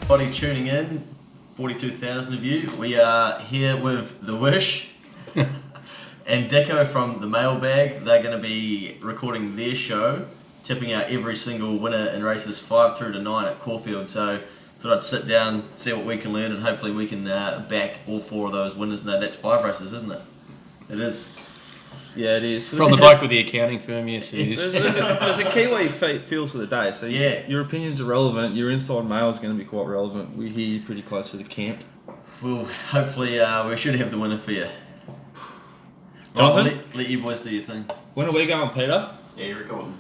everybody tuning in, 42,000 of you. We are here with the Wish and Dicko from the Mailbag. They're going to be recording their show, tipping out every single winner in races 5 through to 9 at Caulfield. So thought I'd sit down, see what we can learn, and hopefully we can back all 4 of those winners. No, that's 5 races, isn't it? It is. Yeah, it is. From the bloke with the accounting firm, yes it is. There's a key way you feel to the day. So yeah, your opinions are relevant. Your inside mail is going to be quite relevant. We're here pretty close to the camp. Well, hopefully we should have the winner for you. Jonathan? Let you boys do your thing. When are we going, Peter? Yeah, you're recording.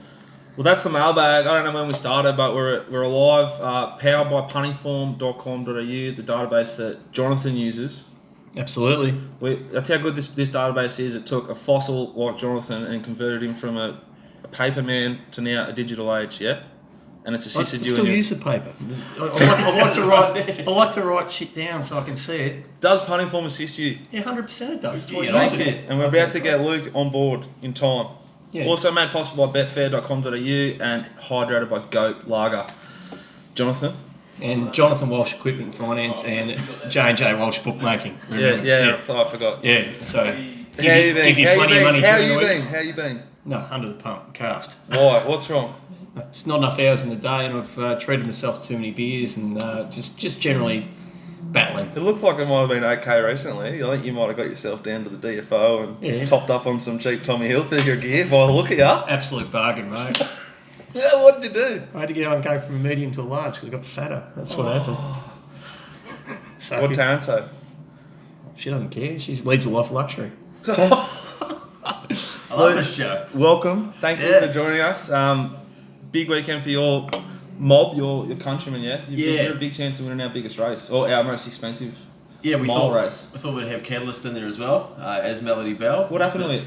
Well, that's the mailbag. I don't know when we started, but we're alive. Powered by puntingform.com.au, the database that Jonathan uses. Absolutely. That's how good this database is. It took a fossil like Jonathan and converted him from a paper man to now a digital age, yeah? And it's assisted you in still use the paper. I like to write shit down so I can see it. Does punting form assist you? Yeah, 100% it does. Thank you. And we're about to get Luke on board in time. Yeah. Also made possible by betfair.com.au and hydrated by Goat Lager. Jonathan? And Jonathan Walsh Equipment Finance and J&J Walsh Bookmaking. Yeah, I forgot. Yeah, so How you been? How you been? No, under the pump, cast. Why? What's wrong? It's not enough hours in the day, and I've treated myself to too many beers, and just generally battling. It looks like it might have been okay recently. I think you might have got yourself down to the DFO and topped up on some cheap Tommy Hilfiger gear by the look of ya. Absolute bargain, mate. Yeah, what did you do? I had to go from a medium to a large because I got fatter. That's what happened. So What Taryn say? She doesn't care. She leads a life of luxury. I love this show. Welcome. Thank you for joining us. Big weekend for your mob, your countrymen, yeah? You're a big chance of winning our biggest race, or our most expensive mile race. We thought we'd have Catalyst in there as well, as Melody Bell. What happened to it?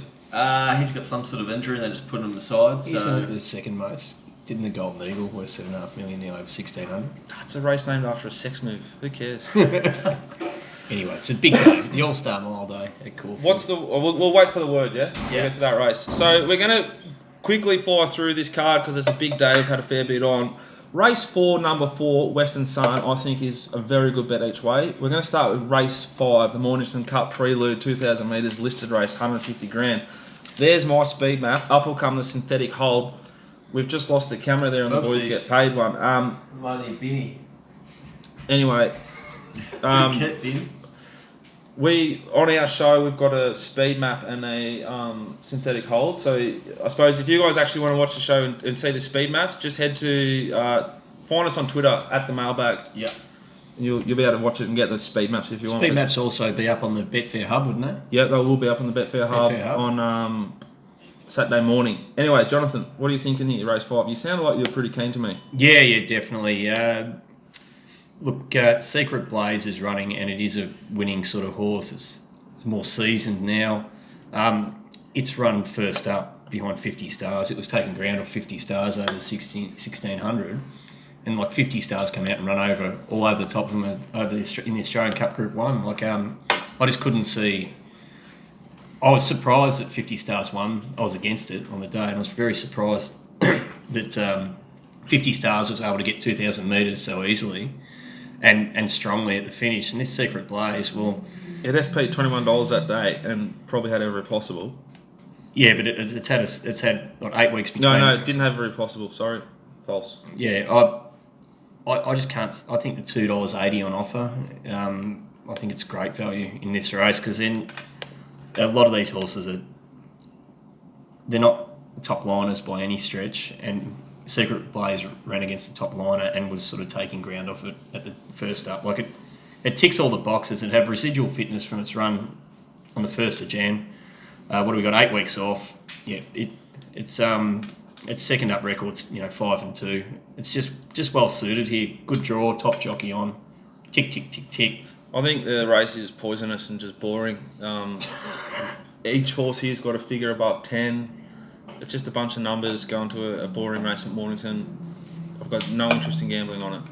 He's got some sort of injury and they just put him aside. He's the second most. Didn't the Golden Eagle worth $7.5 million, now over 1,600? It's a race named after a sex move. Who cares? Anyway, it's a big day. The All-Star Mile Day at Caulfield. We'll wait for the word, yeah? Yeah. We'll get to that race. So we're going to quickly fly through this card because it's a big day. We've had a fair bit on. Race 4, number 4, Western Sun, I think is a very good bet each way. We're going to start with race 5, the Mornington Cup Prelude, 2,000 metres, listed race, 150 grand. There's my speed map. Up will come the synthetic hold. We've just lost the camera there and the boys get paid one. Money Benny. Anyway, we on our show we've got a speed map and a synthetic hold. So I suppose if you guys actually want to watch the show and see the speed maps, just head to find us on Twitter at the Mailbag. Yeah. You'll be able to watch it and get the speed maps if you want. Speed maps also be up on the Betfair Hub, wouldn't they? Yeah, they will be up on the Betfair Hub on Saturday morning. Anyway, Jonathan, what are you thinking here, race 5? You sound like you're pretty keen to me. Yeah, definitely. Look, Secret Blaze is running, and it is a winning sort of horse. It's more seasoned now. It's run first up behind 50 Stars. It was taking ground off 50 Stars over 1600. And like 50 Stars come out and run all over the top of them in the Australian Cup Group 1. Like I just couldn't see. I was surprised that 50 Stars won. I was against it on the day, and I was very surprised that 50 Stars was able to get 2,000 metres so easily and strongly at the finish. And this Secret Blaze, well, it SP'd $21 that day and probably had every possible. Yeah, but it's had like 8 weeks between. No, it didn't have every possible. Sorry, false. Yeah, I just can't. I think the $2.80 on offer. I think it's great value in this race because then a lot of these horses they're not top liners by any stretch, and Secret Blaze ran against the top liner and was sort of taking ground off it at the first up. Like it ticks all the boxes. It have residual fitness from its run on the 1st of Jan. What do we got? 8 weeks off. Yeah, it's second up records. 5 and 2. It's just well suited here. Good draw, top jockey on. Tick tick tick tick. I think the race is poisonous and just boring. Each horse here's got a figure above 10. It's just a bunch of numbers going to a boring race at Mornington. I've got no interest in gambling on it.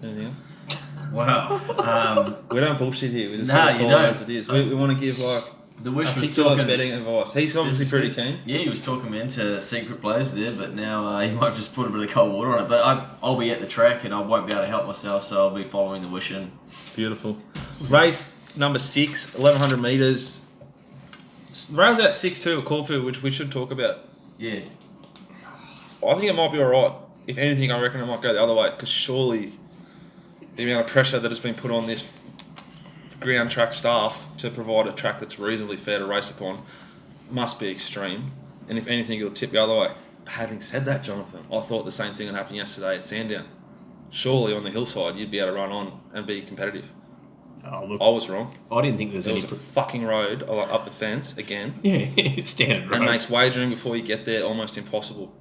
Anything else? Wow. We don't bullshit here. We just you don't. as it is. We want to give The Wish was Articulate talking betting advice. He's obviously pretty keen. Yeah, he was talking me into secret plays there, but now he might have just put a bit of cold water on it. But I'll be at the track and I won't be able to help myself, so I'll be following the Wish in. Beautiful. Race number 6, 1100 metres. Rails out 6-2 at Caulfield, which we should talk about. Yeah. I think it might be alright. If anything, I reckon it might go the other way, because surely the amount of pressure that has been put on this ground track staff to provide a track that's reasonably fair to race upon must be extreme. And if anything, it'll tip the other way. Having said that, Jonathan, I thought the same thing would happen yesterday at Sandown. Surely on the hillside, you'd be able to run on and be competitive. Oh, look, I was wrong. I didn't think there's There any... was a fucking road up the fence again. Yeah, it's standard road. And makes wagering before you get there almost impossible.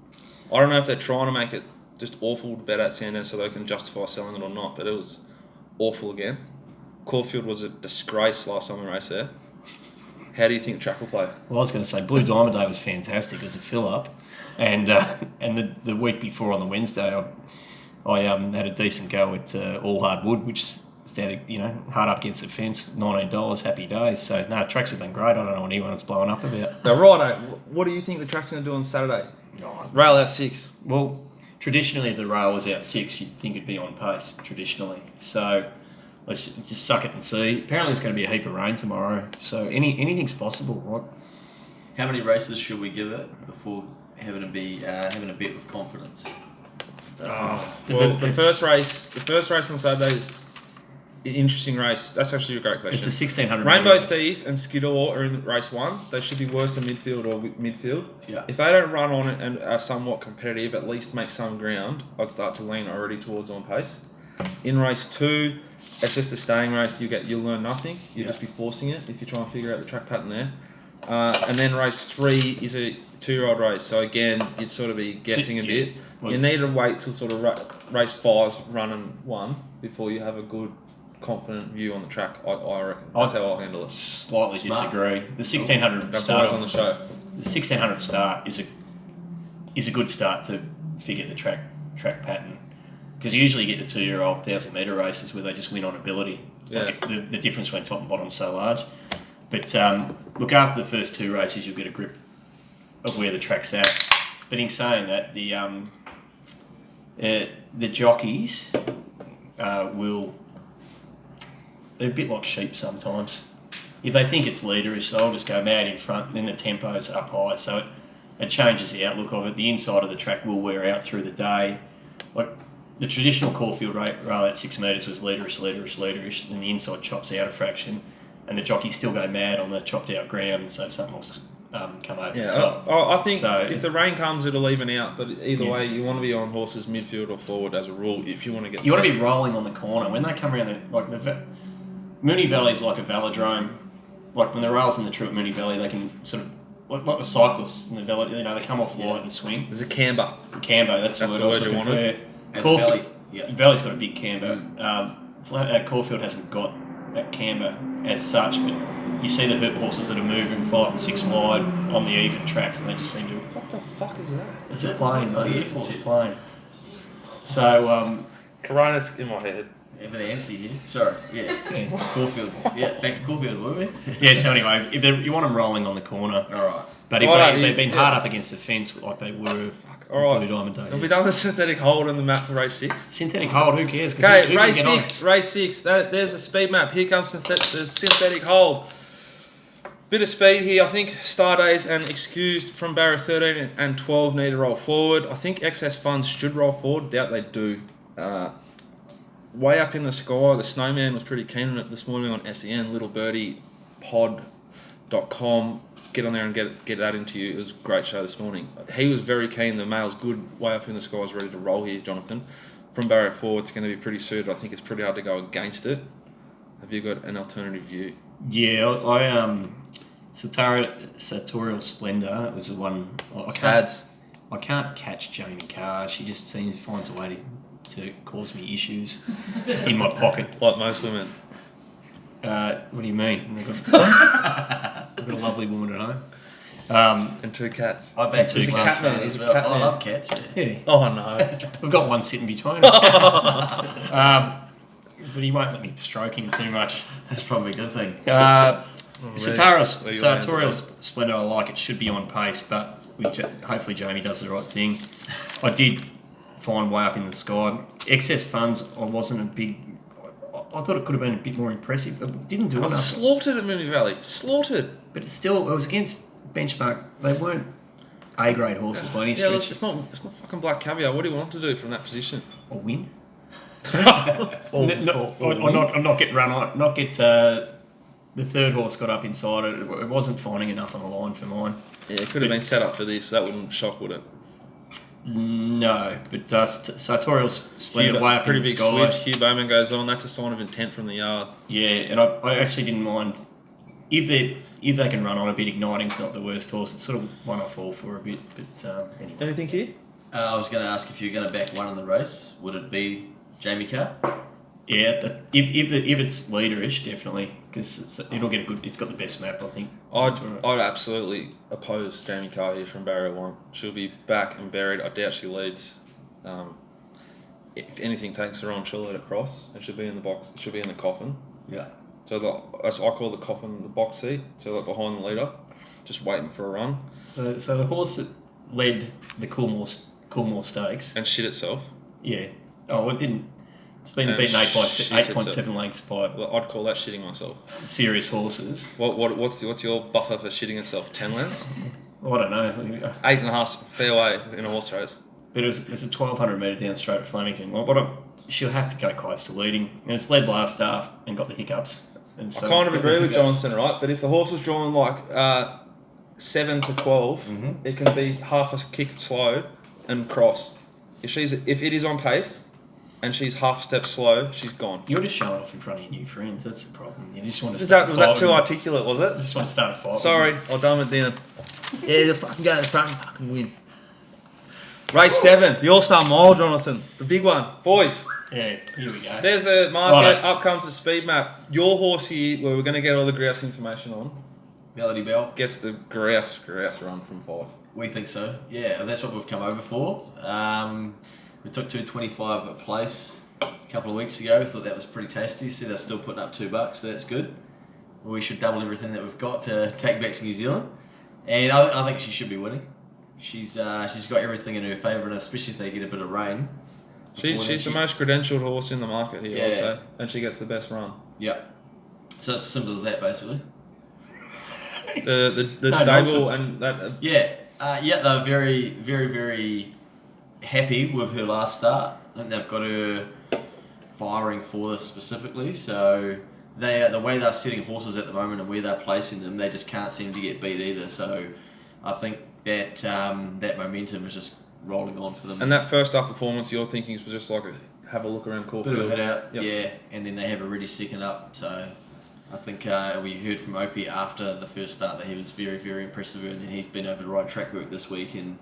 I don't know if they're trying to make it just awful to bet at Sandown so they can justify selling it or not, but it was awful again. Caulfield was a disgrace last time we raced there. How do you think the track will play? Well, I was going to say Blue Diamond Day was fantastic as a fill-up, and the week before on the Wednesday, I had a decent go at All Hard Wood, which started, hard up against the fence, $19, happy days. So no, tracks have been great. I don't know what anyone's blowing up about. Now, righto, what do you think the track's going to do on Saturday? Rail out 6. Well, traditionally, if the rail was out 6, you'd think it'd be on pace. Traditionally, so. Let's just suck it and see. Apparently, there's going to be a heap of rain tomorrow, so anything's possible, right? How many races should we give it before having a bet with confidence? Well, the first race on Saturday is an interesting race. That's actually a great question. It's a 1600. Rainbow meters. Thief and Skiddaw are in race 1. They should be worse than midfield or midfield. Yeah. If they don't run on it and are somewhat competitive, at least make some ground, I'd start to lean already towards on pace. In race 2, it's just a staying race. You'll learn nothing. You'll just be forcing it if you try and figure out the track pattern there. And then race 3 is a 2-year-old race. So again, you'd sort of be guessing a bit. Well, you need to wait till sort of race 5's running 1 before you have a good, confident view on the track. I reckon that's how I'll handle it. Slightly disagree. The 1600 That's start always on the show. The 1600 start is a good start to figure the track pattern. Because usually you get the 2-year-old 1,000-metre races where they just win on ability. Yeah. Like the difference between top and bottom is so large. But look, after the first 2 races, you'll get a grip of where the track's at. But in saying that, the jockeys they're a bit like sheep sometimes. If they think it's leaderish, they'll just go mad in front, then the tempo's up high, so it changes the outlook of it. The inside of the track will wear out through the day. Like, the traditional Caulfield rail at 6 metres was leaderish, then the inside chops out a fraction, and the jockeys still go mad on the chopped out ground, and so something will come over the top. I think if the rain comes, it'll even out, but either way, you want to be on horses midfield or forward as a rule if you want to get You want to be rolling on the corner. When they come around, Moonee Valley's like a velodrome. Like when the rails in the true at Moonee Valley, they can sort of, like the cyclists in the valley, they come off light and swing. There's a camber. Camber, that's the word I was looking for. Caulfield, Valley's got a big camber. Caulfield hasn't got that camber as such, but you see the horses that are moving 5 and 6 wide on the even tracks, and they just seem to. What the fuck is that? It's a plane, mate. It's a plane. So, Corona's in my head. Evan Anstey here. Sorry. Yeah. Caulfield. Yeah. Back to Caulfield, were we? yeah. So anyway, if you want them rolling on the corner, All right. but if they've been hard up against the fence like they were. All right. Blue Diamond Day. Have we done the synthetic hold on the map for race 6? Synthetic hold, who cares? Okay, race 6. There's the speed map. Here comes the synthetic hold. Bit of speed here. I think star days and excused from barrier 13 and 12 need to roll forward. I think excess funds should roll forward. Doubt they do. Way up in the sky, the snowman was pretty keen on it this morning on SEN, littlebirdie.pod.com. Get on there and get that into you. It was a great show this morning. He was very keen. The mail's good. Way up in the sky is ready to roll here, Jonathan. From barrier 4, it's going to be pretty suited. I think it's pretty hard to go against it. Have you got an alternative view? Yeah, Sartorial Splendor was the one. I can't catch Jamie Carr. She just finds a way to cause me issues in my pocket. Like most women. What do you mean? I've got a lovely woman at home. And 2 cats. I bet He's a cat man as as well. well. I love cats. Yeah. Oh, no. We've got one sitting between us. But he won't let me stroke him too much. That's probably a good thing. Sartorial's Splendor, I like it, should be on pace, but hopefully Jamie does the right thing. I did find Way Up in the Sky. Excess Funds, I wasn't a big... I thought it could have been a bit more impressive. It didn't do enough. Slaughtered at Moonee Valley. Slaughtered. But it was against benchmark. They weren't A-grade horses by any stretch. Yeah, it's not fucking Black Caviar. What do you want to do from that position? Or win. Or not get run on. Not get... the third horse got up inside it. It wasn't finding enough on the line for mine. Yeah, it could have been set up for this. That wouldn't shock, would it? No, but Sartorial's Splendor, Way Up in the Sky. Pretty big switch. Hugh Bowman goes on. That's a sign of intent from the yard. Yeah, and I actually didn't mind if they can run on a bit. Igniting's not the worst horse. It's sort of one I fall for a bit. But anyway. Anything here? I was going to ask if you're going to back one in the race. Would it be Jamie Carr? Yeah, if it's leaderish, definitely, because it'll get a good. It's got the best map, I think. I'd absolutely oppose Jamie Carr here from barrier 1. She'll be back and buried. I doubt she leads. If anything takes her on, she'll let it cross, and she'll be in the box. She'll be in the coffin. Yeah. So as I call the coffin, the box seat. So like behind the leader, just waiting for a run. So the horse that led the Coolmore Stakes and shit itself. Yeah. Oh, it didn't. It's been beaten 8.7 lengths by. Well, I'd call that shitting myself. Serious horses. What's your buffer for shitting itself? 10 lengths? I don't know. 8.5 fairway in a horse race. But it's a 1,200 metre down straight at Flemington. She'll have to go close to leading. And it's led last half and got the hiccups. And so I kind of agree with Johnson, right? But if the horse was drawn like 7 to 12, it can be half a kick slow and cross. If it is on pace and she's half a step slow, she's gone. You're just showing off in front of your new friends. That's the problem. You just want to. Was that too articulate? Was it? You just want to start a fight. Sorry, I'll dumb it down. Yeah, you fucking go in front and fucking win. Race 7, the All-Star Mile, Jonathan. The big one. Boys. Yeah, here we go. There's the market. Up comes the speed map. Your horse here, where we're going to get all the grouse information on, Melody Bell. gets the grouse run from 5. We think so. Yeah, that's what we've come over for. We took 225 at place a couple of weeks ago. We thought that was pretty tasty. See, they're still putting up $2, so that's good. We should double everything that we've got to take back to New Zealand. And I think she should be winning. She's got everything in her favour, and especially if they get a bit of rain. She's the most credentialed horse in the market here, I'd say. And she gets the best run. Yep. So it's as simple as that, basically. The No, stable nonsense. and that... They're very, very, very happy with her last start. I think they've got her firing for this specifically. So the way they're setting horses at the moment and where they're placing them, they just can't seem to get beat either. So I think that that momentum is just rolling on for them. And that first up performance, you're thinking was just like have a look around Caulfield. Bit of a hit out, Yep. yeah, and then they have a really second up. So I think we heard from Opie after the first start that he was very, very impressive, and then he's been over the right track work this week, and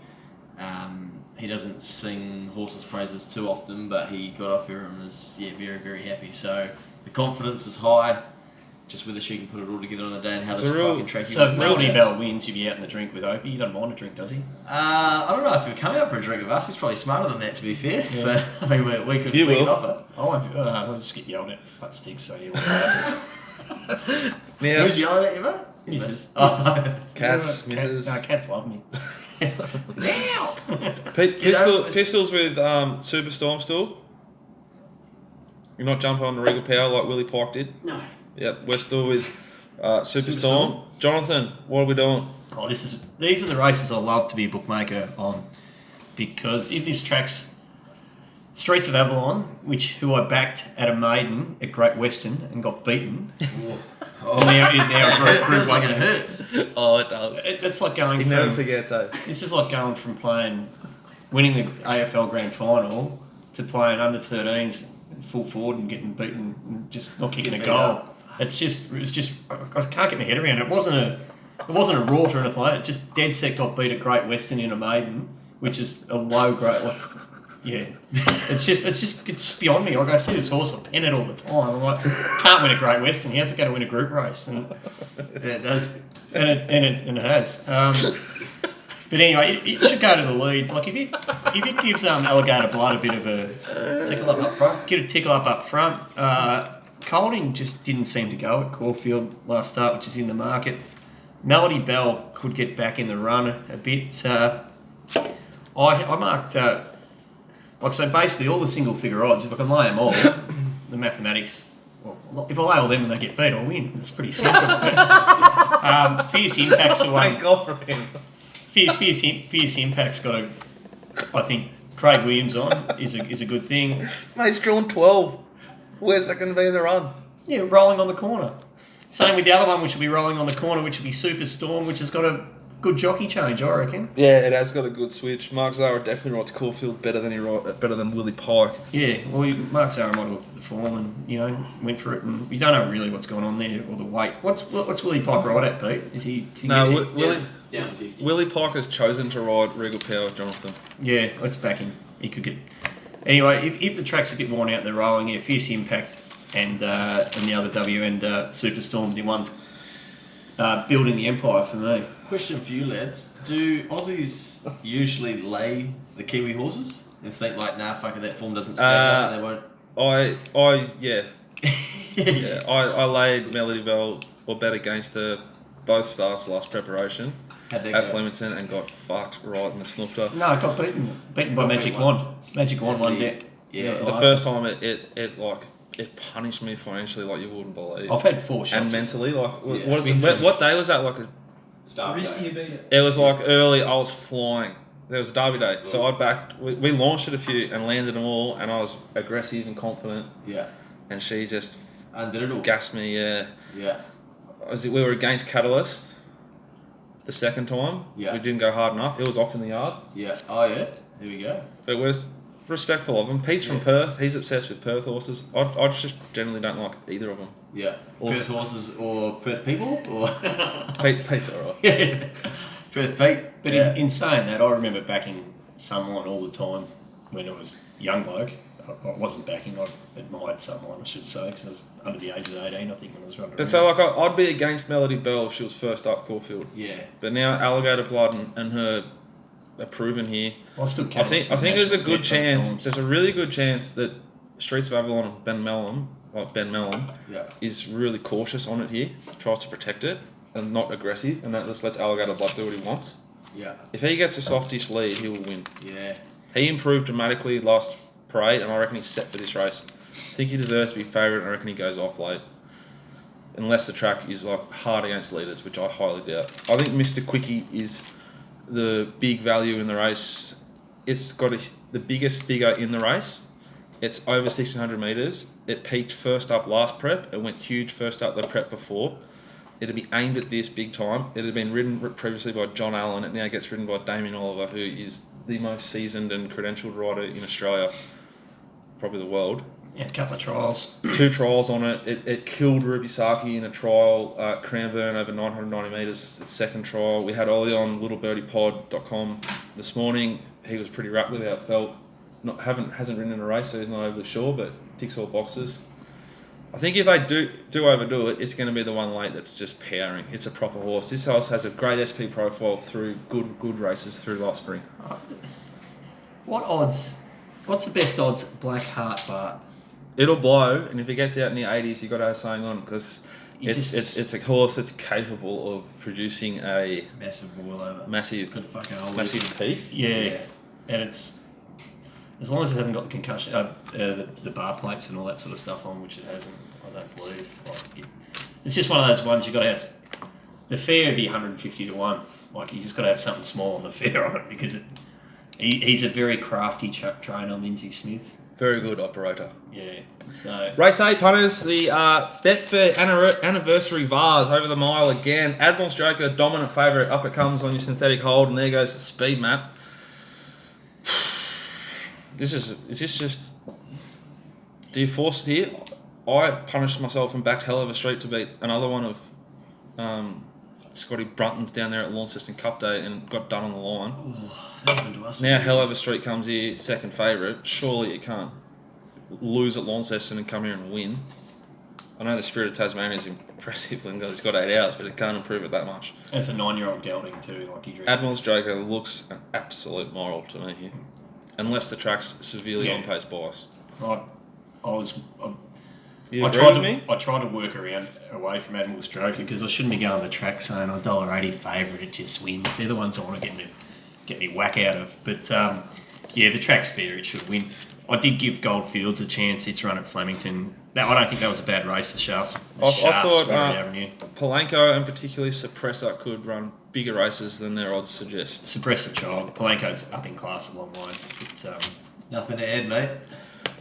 he doesn't sing horses' praises too often, but he got off her and was very, very happy. So the confidence is high. Just whether she can put it all together on the day and how this fucking track. So if Melody Bell wins, you'd be out in the drink with Opie. He doesn't mind a drink, does he? I don't know if he'll come out for a drink with us. He's probably smarter than that, to be fair. Yeah. But I mean, we could offer. I'll just get yelled at for fat sticks. So yeah. Now, who's yelling at you, mate? Missus. Cats, missus. No, cats love me. Now! Pistols with Superstorm still? You're not jumping on the Regal Power like Willie Pike did? No. Yep, we're still with Superstorm. Jonathan, what are we doing? Oh, these are the races I love to be a bookmaker on, because if this track's Streets of Avalon, who I backed at a maiden at Great Western and got beaten, is now a group feels one. like it hurts. Oh, it does. That's like going You never forget, eh? This is like going from winning the AFL Grand Final to playing under 13s full forward and getting beaten and just not kicking a goal. It was just I can't get my head around it. It wasn't a rort or anything like that. It just dead set got beat at Great Western in a maiden, which is a low grade. It's just beyond me. Like I see this horse, I pen it all the time. I'm like, can't win a Great Western. How's it going to win a group race? And it does. And it has. But anyway, it should go to the lead. Like if it gives Alligator Blood a bit of a tickle up front, get a tickle up front. Colding just didn't seem to go at Caulfield last start, which is in the market. Melody Bell could get back in the run a bit. I marked, so basically all the single figure odds, if I can lay them all, the mathematics, well, if I lay all them and they get beat, I'll win. It's pretty simple. Fierce Impact's the one. Thank God for him. Fierce Impact's got I think Craig Williams on is a good thing. Mate, he's drawn 12. Where's that going to be in the run? Yeah, rolling on the corner. Same with the other one, which will be rolling on the corner, which will be Superstorm, which has got a good jockey change, I reckon. Yeah, it has got a good switch. Mark Zara definitely rides Caulfield better than Willie Pike. Yeah, well, Mark Zara might have looked at the form and, went for it, and we don't know really what's going on there, or the weight. What's Willie Pike ride at, Pete? Is he No, Willie... Down to 50. Willie Pike has chosen to ride Regal Power, Jonathan. Yeah, let's back him. He could get... Anyway, if the track's a bit worn out, they're rolling, yeah, Fierce Impact and the other W and Superstorm, the ones building the empire for me. Question for you, lads. Do Aussies usually lay the Kiwi horses and think like, nah, fuck it, that form doesn't stack up and they won't? Yeah, I laid Melody Bell or bet against her both starts last preparation How'd that at go? Flemington and got fucked right in the snufter. No, I got beaten by Magic Wand. Magic Wand one day. Yeah. The first time it punished me financially like you wouldn't believe. I've had 4 shots. And mentally, like, Yeah. what day was that? Like, Start Risky you beat it. it was like early. I was flying. There was a derby day, so I backed. We launched it a few and landed them all, and I was aggressive and confident. Yeah. And she just Undid it all. gassed me. Yeah. Yeah. We were against Catalyst the second time. Yeah. We didn't go hard enough. It was off in the yard. Yeah. Oh, yeah. There we go. It was respectful of him. Pete's from Perth. He's obsessed with Perth horses. I just generally don't like either of them. Yeah. Also- Perth horses or Perth people? Or Pete's alright. Perth Pete. But yeah. in saying that, I remember backing someone all the time when I was a young bloke. I wasn't backing, I admired someone, I should say, because I was under the age of 18, I think, when I was running But around. so like I'd be against Melody Bell if she was first up Caulfield. Yeah. But now Alligator Blood and her are proven here. I still I think there's a good chance. There's a really good chance that Streets of Avalon and Ben Mellon, Yeah. is really cautious on it here, tries to protect it and not aggressive, and that just lets Alligator Blood do what he wants. Yeah. If he gets a softish lead, he will win. Yeah. He improved dramatically last parade, and I reckon he's set for this race. I think he deserves to be favourite, and I reckon he goes off late. Unless the track is like hard against leaders, which I highly doubt. I think Mr. Quickie is the big value in the race. It's got the biggest figure in the race. It's over 1600 metres. It peaked first up last prep. It went huge first up the prep before. It'd be aimed at this big time. It had been ridden previously by John Allen. It now gets ridden by Damien Oliver, who is the most seasoned and credentialed rider in Australia, probably the world. Yeah, a couple of trials. 2 trials on it. It killed Ruby Saki in a trial, Cranbourne over 990 metres, its second trial. We had Ollie on littlebirdie.pod.com this morning. He was pretty wrapped with how it felt. Hasn't ridden in a race, so he's not overly sure, but ticks all boxes. I think if they do overdo it, it's going to be the one late that's just powering. It's a proper horse. This horse has a great SP profile through good races through last spring. What odds? What's the best odds Black Heart Bart? It'll blow, and if it gets out in the 80s, you've got to have something on, because it's a horse that's capable of producing a Massive boil over. massive Could fucking hold massive peak. Yeah, and it's as long as it hasn't got the concussion, the bar plates and all that sort of stuff on, which it hasn't. I don't believe. It's just one of those ones you got to have. The fare would be 150 to 1. Like you just got to have something small on the fare on it, because he's a very crafty trainer, Lindsay Smith. Very good operator. Yeah. So Race 8 punters, the Betfair anniversary vase over the mile again. Admiral's Joker, dominant favourite. Up it comes on your synthetic hold, and there goes the speed map. Is this just... Do you force it here? I punished myself and backed Hell of a Street to beat another one of Scotty Brunton's down there at Launceston Cup Day and got done on the line. That happened to us. Now Hell of a Street comes here, second favourite. Surely it can't lose at Launceston and come here and win. I know the Spirit of Tasmania is impressive and it's got 8 hours, but it can't improve it that much. as a 9-year-old gelding too, like he dreams. Admiral's Joker looks an absolute moral to me here. Unless the track's severely Yeah. on pace bias. I was You I agree tried with to me? I tried to work around away from Admiral Stroker because I shouldn't be going on the track saying $1.80 favourite. It just wins. They're the ones I want to get me whack out of. But yeah, the track's fair. It should win. I did give Goldfields a chance. Its run at Flemington. I don't think that was a bad race. The Shafts. I thought Avenue. Palenko and particularly Suppressor could run bigger races than their odds suggest. Suppressor child. Palenko's up in class a long way. But, Nothing to add, mate.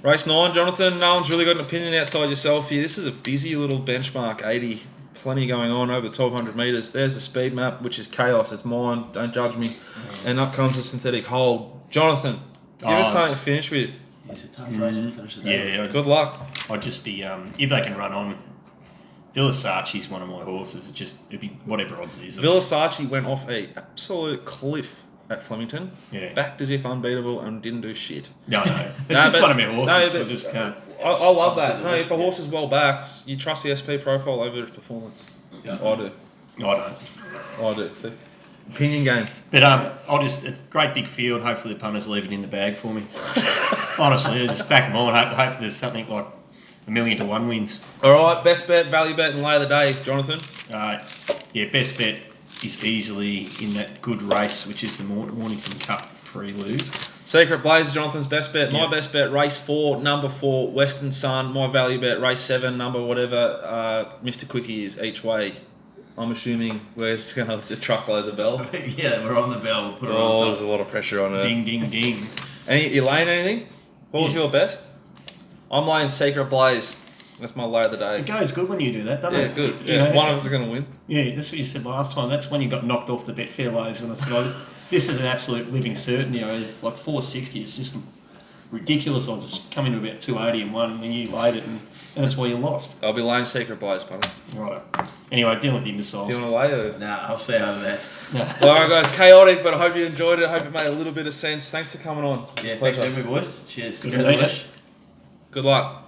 Race 9, Jonathan. No one's really got an opinion outside yourself here. This is a busy little benchmark 80. Plenty going on over 1,200 metres. There's the speed map, which is chaos. It's mine. Don't judge me. And up comes the synthetic hold. Jonathan, give us something to finish with. It's a tough race to finish the day. yeah, Good luck. I'd just be if they can run on. Villasachi's one of my horses. It'd be whatever odds it is. Villasachi went off a absolute cliff at Flemington. Yeah. Backed as if unbeatable and didn't do shit. No, it's just one of my horses. No, I just can't. I love that. No, if a horse is well backed, you trust the SP profile over its performance. Yeah. I do. I don't. See? Opinion game. But it's a great big field. Hopefully the punters leave it in the bag for me. Honestly, I just back them on. Hope there's something like 1,000,000 to 1 wins. All right, best bet, value bet, and lay of the day, Jonathan. Yeah, best bet is easily in that good race, which is the Mornington Cup prelude. Secret Blaze, Jonathan's best bet. My Yeah. best bet, race 4, number 4, Western Sun. My value bet, race 7, number whatever, Mr. Quickie is each way. I'm assuming we're just going to just truckload the bell. Yeah, we're on the bell. We'll put it on Oh, top. there's a lot of pressure on it. Ding, ding, ding. You laying anything? What was Yeah. your best? I'm laying Secret Blaze. That's my lay of the day. It goes good when you do that, doesn't Yeah, it? good. You Yeah, know, one of us is going to win. Yeah, that's what you said last time. That's when you got knocked off the Betfair lays when I said, this is an absolute living certainty. It's like 460. It's just ridiculous odds. It's come into about 280 and one, and then you laid it, and that's why you lost. I'll be laying Secret Blaze, buddy. Right. Anyway, dealing with the imbeciles. Do you want to lay or? Nah, I'll stay out of that. All right, guys. Chaotic, but I hope you enjoyed it. I hope it made a little bit of sense. Thanks for coming on. Yeah, thanks for having me, boys. Cheers. Good Go to the meet you. Wish. Good luck.